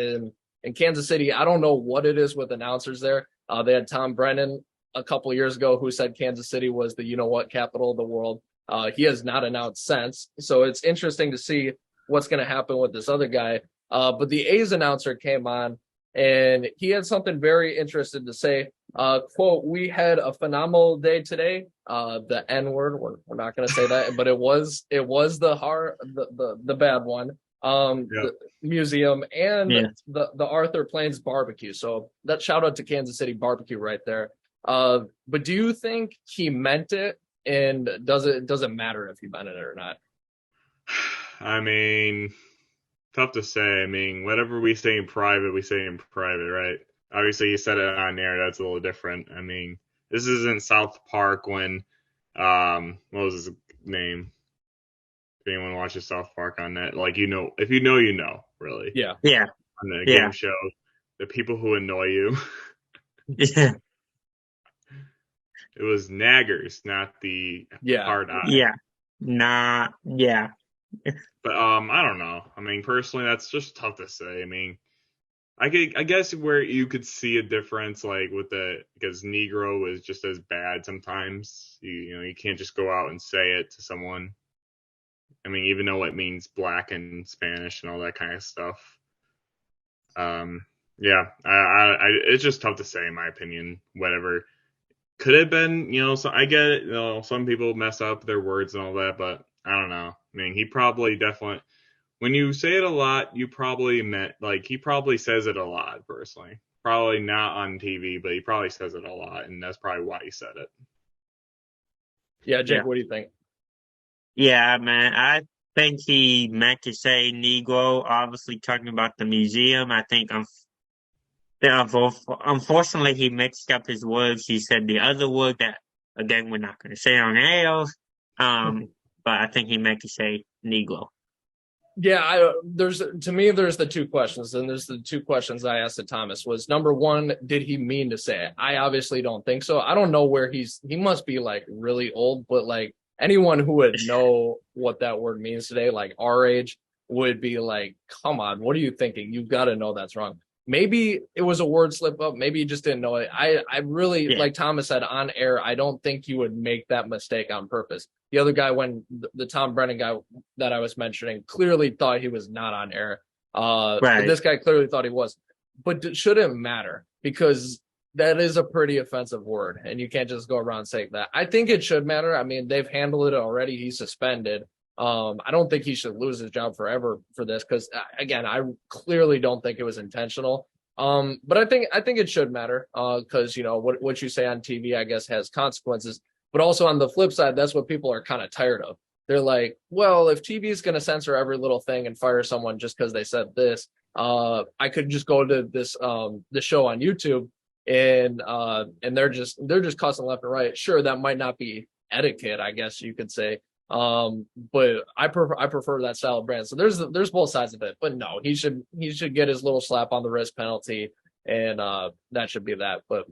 in Kansas City. I don't know what it is with announcers there. They had Tom Brennan a couple of years ago who said Kansas City was the capital of the world. He has not announced since. So it's interesting to see what's going to happen with this other guy. But the A's announcer came on and he had something very interesting to say. Quote, "We had a phenomenal day today." The N word, we're not going to say that, but it was the bad one. The museum and the Arthur Plains barbecue. So that shout out to Kansas City barbecue right there. But do you think he meant it? And does it matter if he meant it or not? I mean, tough to say. I mean, whatever we say in private, right? Obviously, he said it on air. That's a little different. I mean, this isn't South Park when, what was his name? If anyone watches South Park on that, like, if you know, really. Yeah. Yeah. On the game show, the people who annoy you. Yeah. It was naggers, not the hard eye. Yeah. Yeah. But I don't know. I mean, personally, that's just tough to say. I mean, I guess where you could see a difference, like because Negro is just as bad sometimes. You can't just go out and say it to someone. I mean, even though it means black in Spanish and all that kind of stuff. Yeah, it's just tough to say in my opinion. Whatever could have been, so I get it. Some people mess up their words and all that, but I don't know. I mean, he probably definitely. When you say it a lot, you probably meant, like, he probably says it a lot, personally. Probably not on TV, but he probably says it a lot, and that's probably why he said it. Yeah, Jake, what do you think? Yeah, man, I think he meant to say Negro, obviously talking about the museum. I think, unfortunately, he mixed up his words. He said the other word that, again, we're not going to say on air, but I think he meant to say Negro. Yeah, there's the two questions, and there's the two questions I asked to Thomas was, number one, did he mean to say it? I obviously don't think so. I don't know where he must be like really old, but like anyone who would know what that word means today, like our age, would be like, come on, what are you thinking? You've got to know that's wrong. Maybe it was a word slip up. Maybe you just didn't know it. I really, like Thomas said on air, I don't think you would make that mistake on purpose. The other guy, when the Tom Brennan guy that I was mentioning, clearly thought he was not on air. But this guy clearly thought he was. But it shouldn't matter because that is a pretty offensive word, and you can't just go around saying that. I think it should matter. I mean, they've handled it already. He's suspended. I don't think he should lose his job forever for this because, again, I clearly don't think it was intentional. But I think it should matter because, what you say on TV, I guess, has consequences. But also on the flip side, that's what people are kind of tired of. They're like, well, if TV is going to censor every little thing and fire someone just because they said this, I could just go to this show on YouTube and they're just cussing left and right. Sure, that might not be etiquette, I guess you could say. But I prefer that style of brand. So there's both sides of it. But no, he should get his little slap on the wrist penalty, and that should be that. But